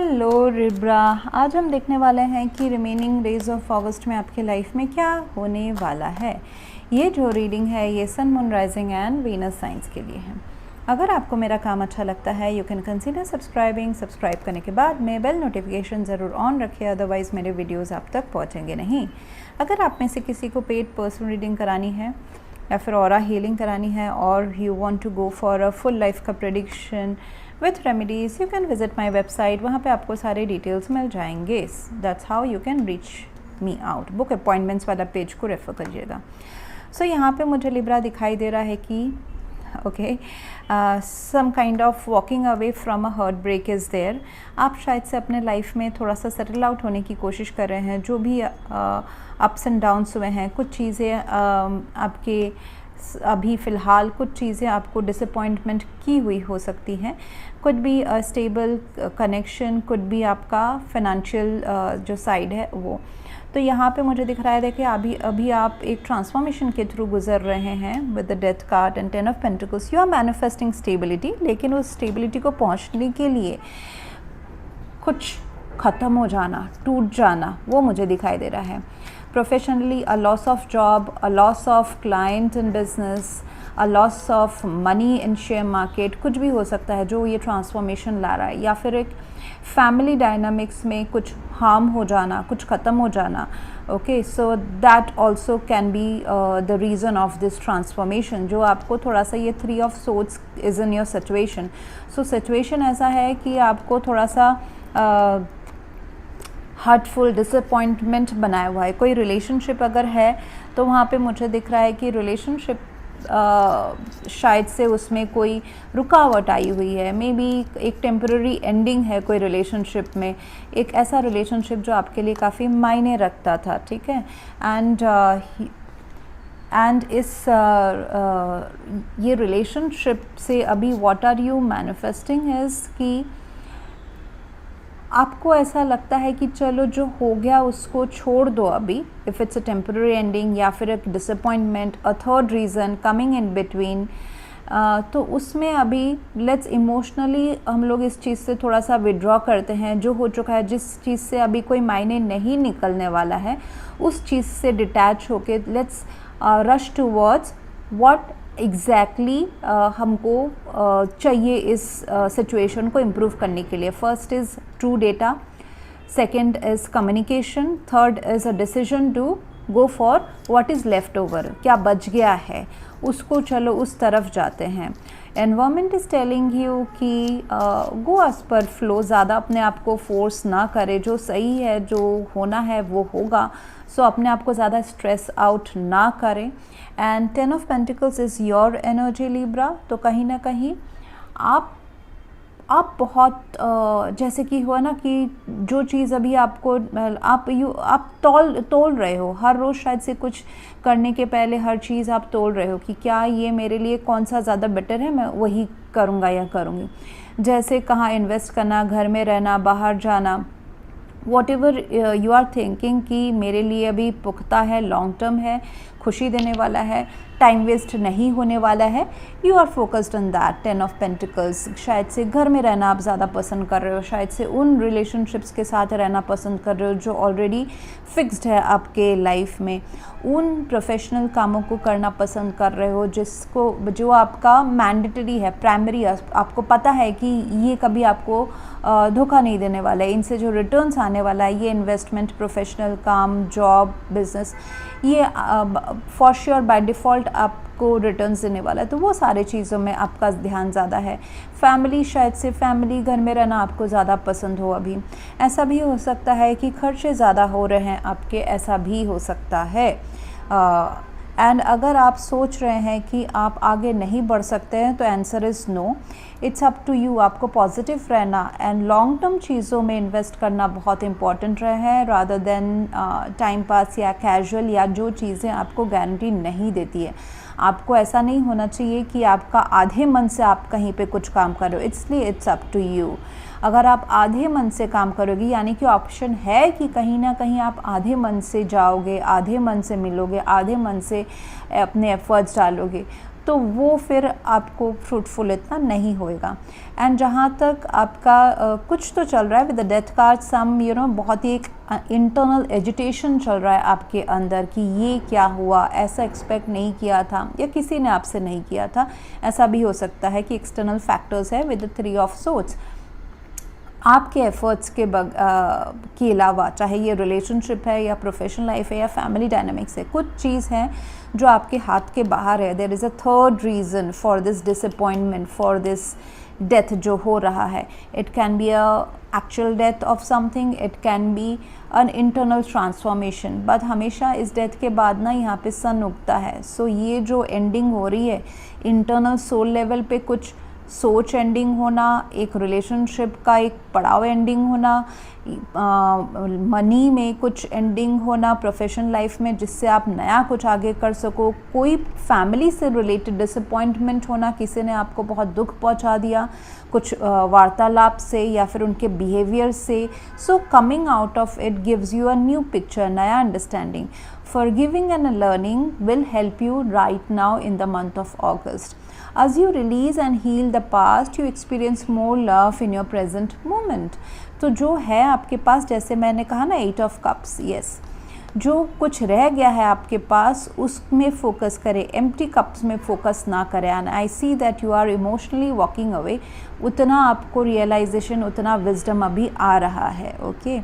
Hello Libra, आज हम देखने वाले हैं कि रिमेनिंग डेज ऑफ अगस्त में आपके लाइफ में क्या होने वाला है। ये जो रीडिंग है ये sun, moon, rising and Venus signs के लिए है। अगर आपको मेरा काम अच्छा लगता है यू कैन कंसीडर सब्सक्राइब करने के बाद में बेल नोटिफिकेशन ज़रूर ऑन रखिए, अदरवाइज़ मेरे वीडियोज़ आप तक पहुँचेंगे नहीं। अगर आप में से किसी को पेड पर्सनल रीडिंग करानी है या फिर ऑरा हीलिंग करानी है और you want to go for a full life का prediction with remedies, you can visit my website. वहाँ पे आपको सारे डिटेल्स मिल जाएंगे। That's how you can reach me out. Book appointments वाला पेज को रेफ़र करिएगा। सो यहाँ पे मुझे लिब्रा दिखाई दे रहा है कि okay some kind of walking away from a heartbreak is there. आप शायद से अपने लाइफ में थोड़ा सा सेटल आउट होने की कोशिश कर रहे हैं। जो भी अप्स एंड डाउन्स हुए हैं, कुछ चीज़ें आपके अभी फ़िलहाल कुछ चीज़ें आपको डिसअपॉइंटमेंट की हुई हो सकती हैं। Could be stable connection, could be आपका फाइनेंशियल जो साइड है वो। तो यहाँ पे मुझे दिख रहा है, देखिए अभी आप एक ट्रांसफॉर्मेशन के थ्रू गुजर रहे हैं with the death card and 10 of pentacles. You are manifesting stability, लेकिन उस स्टेबिलिटी को पहुँचने के लिए कुछ ख़त्म हो जाना, टूट जाना, वो मुझे दिखाई दे रहा है। Professionally a loss of job, a loss of client in business, a loss of money in share market, कुछ भी हो सकता है जो ये ट्रांसफॉर्मेशन ला रहा है। या फिर एक फैमिली डायनामिक्स में कुछ हार्म हो जाना, कुछ ख़त्म हो जाना। Okay, so that also can be the reason of this transformation, जो आपको थोड़ा सा ये 3 of swords is in your situation. So situation ऐसा है कि आपको थोड़ा सा हर्टफुल, डिसअपॉइंटमेंट बनाया हुआ है। कोई रिलेशनशिप अगर है तो वहाँ पे मुझे दिख रहा है कि रिलेशनशिप शायद से उसमें कोई रुकावट आई हुई है। मे बी एक टेम्पररी एंडिंग है कोई रिलेशनशिप में, एक ऐसा रिलेशनशिप जो आपके लिए काफ़ी मायने रखता था, ठीक है। एंड इस ये रिलेशनशिप से अभी what are you manifesting is कि आपको ऐसा लगता है कि चलो जो हो गया उसको छोड़ दो अभी, if it's a temporary ending या फिर एक disappointment, a third reason coming in between, तो उसमें अभी लेट्स इमोशनली हम लोग इस चीज़ से थोड़ा सा विड्रॉ करते हैं। जो हो चुका है, जिस चीज़ से अभी कोई मायने नहीं निकलने वाला है, उस चीज़ से डिटैच होके let's rush towards what exactly हमको चाहिए इस सिचुएशन को इम्प्रूव करने के लिए। First is true data, second is communication, third is a decision to go for what is left over, क्या बच गया है उसको चलो उस तरफ जाते हैं। एनवायरनमेंट इज़ टेलिंग यू कि गो एज पर फ्लो, ज़्यादा अपने आप को फोर्स ना करे। जो सही है, जो होना है वो होगा। सो अपने आप को ज़्यादा स्ट्रेस आउट ना करें। And 10 of pentacles is your energy Libra. तो कहीं ना कहीं आप बहुत जैसे कि हुआ ना कि जो चीज़ अभी आपको आप तोल रहे हो हर रोज़, शायद से कुछ करने के पहले हर चीज़ आप तोल रहे हो कि क्या ये मेरे लिए कौन सा ज़्यादा बेटर है, मैं वही करूँगा या करूँगी। जैसे कहाँ इन्वेस्ट करना, घर में रहना, बाहर जाना, whatever you are thinking कि मेरे लिए अभी पुख्ता है, लॉन्ग टर्म है, खुशी देने वाला है, टाइम वेस्ट नहीं होने वाला है, you are focused on that. 10 of pentacles, शायद से घर में रहना आप ज़्यादा पसंद कर रहे हो, शायद से उन रिलेशनशिप्स के साथ रहना पसंद कर रहे हो जो ऑलरेडी फिक्स्ड है आपके लाइफ में। उन प्रोफेशनल कामों को करना पसंद कर रहे हो जो आपका मैंडेटरी है, प्राइमरी, आपको पता है कि ये कभी आपको धोखा नहीं देने वाला है, इनसे जो रिटर्न्स आने वाला है, ये इन्वेस्टमेंट, प्रोफेशनल काम, जॉब, बिजनेस, ये फॉर श्योर बाय डिफ़ॉल्ट आपको रिटर्न्स देने वाला है। तो वो सारे चीज़ों में आपका ध्यान ज़्यादा है। फैमिली, शायद से फैमिली, घर में रहना आपको ज़्यादा पसंद हो अभी। ऐसा भी हो सकता है कि खर्चे ज़्यादा हो रहे हैं आपके, ऐसा भी हो सकता है। एंड अगर आप सोच रहे हैं कि आप आगे नहीं बढ़ सकते हैं तो answer is no, it's up to you. आपको पॉजिटिव रहना एंड लॉन्ग टर्म चीज़ों में इन्वेस्ट करना बहुत इंपॉर्टेंट रहे हैं, रादर देन टाइम पास या कैजुअल, या जो चीज़ें आपको गारंटी नहीं देती है। आपको ऐसा नहीं होना चाहिए कि आपका आधे मन से आप कहीं पे कुछ काम कर रहे हो, इसलिए इट्स अप टू यू। अगर आप आधे मन से काम करोगे, यानी कि ऑप्शन है कि कहीं ना कहीं आप आधे मन से जाओगे, आधे मन से मिलोगे, आधे मन से अपने एफर्ट्स डालोगे, तो वो फिर आपको फ्रूटफुल इतना नहीं होएगा। एंड जहाँ तक आपका कुछ तो चल रहा है विद द डेथ कार्ड, सम बहुत ही एक इंटरनल एजिटेशन चल रहा है आपके अंदर कि ये क्या हुआ, ऐसा एक्सपेक्ट नहीं किया था या किसी ने आपसे नहीं किया था। ऐसा भी हो सकता है कि एक्सटर्नल फैक्टर्स है विद द 3 ऑफ सोर्ड्स। आपके एफर्ट्स के अलावा, चाहे ये रिलेशनशिप है या प्रोफेशनल लाइफ है या फैमिली डायनामिक्स है, कुछ चीज़ है जो आपके हाथ के बाहर है। There is a third reason for this disappointment, for this death जो हो रहा है। It can be a actual death of something, it can be an internal transformation, but हमेशा इस डेथ के बाद ना यहाँ पे सन उगता है। सो ये जो एंडिंग हो रही है इंटरनल सोल लेवल पे, कुछ सोच एंडिंग होना, एक रिलेशनशिप का एक पड़ाव एंडिंग होना, मनी में कुछ एंडिंग होना, प्रोफेशनल लाइफ में जिससे आप नया कुछ आगे कर सको, कोई फैमिली से रिलेटेड डिसअपॉइंटमेंट होना, किसी ने आपको बहुत दुख पहुंचा दिया कुछ वार्तालाप से या फिर उनके बिहेवियर से। So coming out of it gives you a new picture, नया understanding. Forgiving and learning will help you right now in the month of August. As you release and heal the past, you experience more love in your present moment. तो जो है आपके पास, जैसे मैंने कहा ना 8 of cups, yes, जो कुछ रह गया है आपके पास उसमें फोकस करें, एम्प्टी कप्स में फोकस ना करें। And I see that you are emotionally walking away, उतना आपको रियलाइजेशन, उतना विजडम अभी आ रहा है। Okay,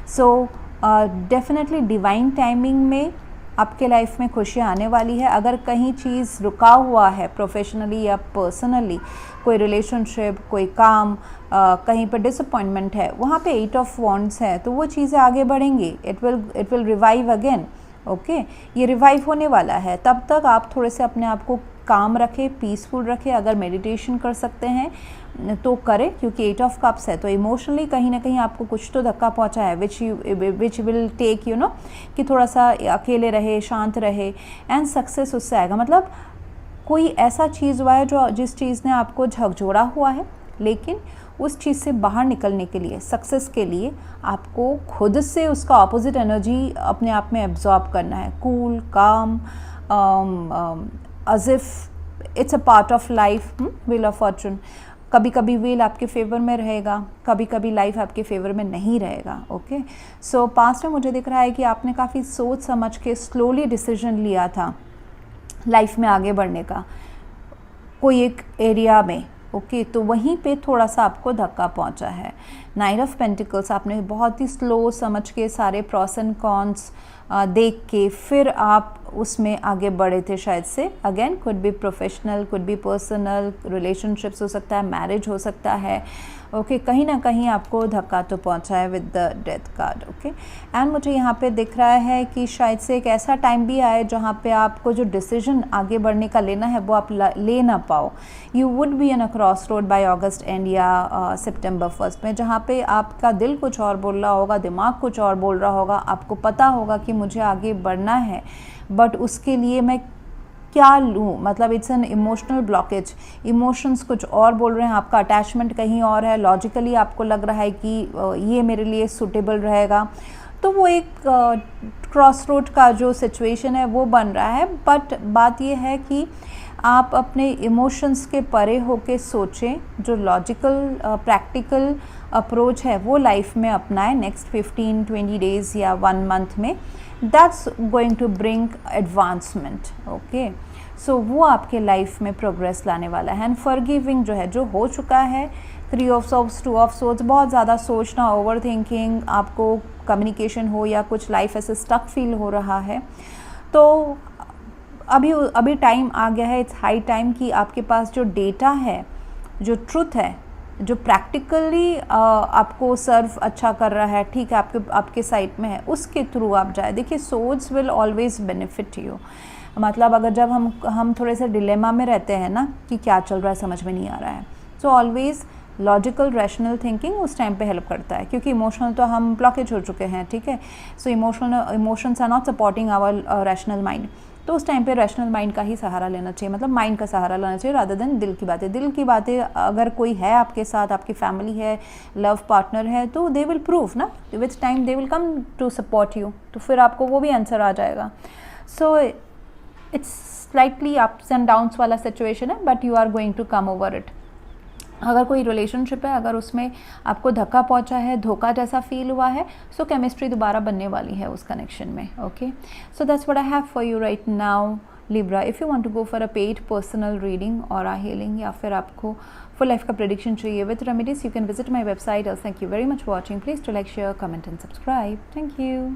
so definitely divine timing में आपके लाइफ में खुशियाँ आने वाली है। अगर कहीं चीज़ रुका हुआ है प्रोफेशनली या पर्सनली, कोई रिलेशनशिप, कोई काम, कहीं पर डिसअपॉइंटमेंट है, वहाँ पे 8 ऑफ वॉन्ड्स है, तो वो चीज़ें आगे बढ़ेंगी। It will revive again. Okay, ये रिवाइव होने वाला है। तब तक आप थोड़े से अपने आप को काम रखें, पीसफुल रखें। अगर मेडिटेशन कर सकते हैं तो करें, क्योंकि 8 ऑफ कप्स है तो इमोशनली कहीं ना कहीं आपको कुछ तो धक्का पहुंचा है, विच विल टेक कि थोड़ा सा अकेले रहे, शांत रहे, एंड सक्सेस उससे आएगा। मतलब कोई ऐसा चीज़ हुआ है जो जिस चीज़ ने आपको झकझोरा हुआ है, लेकिन उस चीज़ से बाहर निकलने के लिए, सक्सेस के लिए आपको खुद से उसका ऑपोजिट एनर्जी अपने आप में एब्जॉर्ब करना है। Cool, calm, as if it's a part of life, wheel of fortune. कभी कभी व्हील आपके फेवर में रहेगा, कभी कभी लाइफ आपके फेवर में नहीं रहेगा। ओके, सो पास्ट में मुझे दिख रहा है कि आपने काफ़ी सोच समझ के स्लोली डिसीजन लिया था लाइफ में आगे बढ़ने का कोई एक एरिया में। ओके, तो वहीं पे थोड़ा सा आपको धक्का पहुंचा है। 9 ऑफ पेंटिकल्स, आपने बहुत ही स्लो समझ के सारे प्रॉस एंड कॉन्स देख के फिर आप उसमें आगे बढ़े थे शायद से। Again could be professional, could be personal, relationships हो सकता है, मैरिज हो सकता है। ओके, कहीं ना कहीं आपको धक्का तो पहुंचा है with the death card. Okay, and मुझे यहाँ पे दिख रहा है कि शायद से एक ऐसा टाइम भी आए जहाँ पे आपको जो डिसीजन आगे बढ़ने का लेना है वो आप ले ना पाओ। You would be in a cross road by August and या सितंबर 1 में, जहाँ पे आपका दिल कुछ और बोल रहा होगा, दिमाग कुछ और बोल रहा होगा। आपको पता होगा कि मुझे आगे बढ़ना है, बट उसके लिए मैं क्या लूँ, मतलब it's an emotional blockage. Emotions कुछ और बोल रहे हैं, आपका अटैचमेंट कहीं और है, लॉजिकली आपको लग रहा है कि ये मेरे लिए सूटेबल रहेगा। तो वो एक क्रॉस रोड का जो सिचुएशन है वो बन रहा है। बट बात ये है कि आप अपने इमोशंस के परे होके सोचें, जो लॉजिकल प्रैक्टिकल अप्रोच है वो लाइफ में अपनाएं नेक्स्ट 15-20 डेज़ या 1 मंथ में। That's going to bring advancement. Okay, so वो आपके लाइफ में प्रोग्रेस लाने वाला है। एंड फॉरगिविंग जो है, जो हो चुका है, 3 ऑफ सोर्ड्स, 2 ऑफ सोर्ड्स, बहुत ज़्यादा सोचना, ओवर थिंकिंग, आपको कम्युनिकेशन हो या कुछ लाइफ ऐसे स्टक फील हो रहा है, तो अभी टाइम आ गया है, इट्स हाई टाइम कि आपके पास जो डेटा है, जो ट्रुथ है, जो प्रैक्टिकली आपको सर्व अच्छा कर रहा है, ठीक है, आपके साइड में है, उसके थ्रू आप जाए। देखिए, swords will always benefit you. मतलब अगर जब हम थोड़े से डिलेमा में रहते हैं ना कि क्या चल रहा है, समझ में नहीं आ रहा है, so always logical rational thinking उस टाइम पे हेल्प करता है, क्योंकि इमोशनल तो हम ब्लॉकेज हो चुके हैं। ठीक है, so emotions are not supporting our rational mind. तो उस टाइम पे रैशनल माइंड का ही सहारा लेना चाहिए, मतलब माइंड का सहारा लेना चाहिए रादर देन दिल की बातें। दिल की बातें अगर कोई है आपके साथ, आपकी फैमिली है, लव पार्टनर है, तो दे विल प्रूव ना, with time they will come to support you, तो फिर आपको वो भी आंसर आ जाएगा। So it's slightly ups and downs वाला सिचुएशन है, but you are going to come over it. अगर कोई रिलेशनशिप है, अगर उसमें आपको धक्का पहुंचा है, धोखा जैसा फील हुआ है, सो केमिस्ट्री दोबारा बनने वाली है उस कनेक्शन में। Okay, so that's what I have for you right now Libra. If you want to go for a paid personal reading और हीलिंग, या फिर आपको फुल लाइफ का प्रेडिक्शन चाहिए with remedies, you can visit my website. Thank you very much watching. Please to like, share, comment and subscribe. Thank you.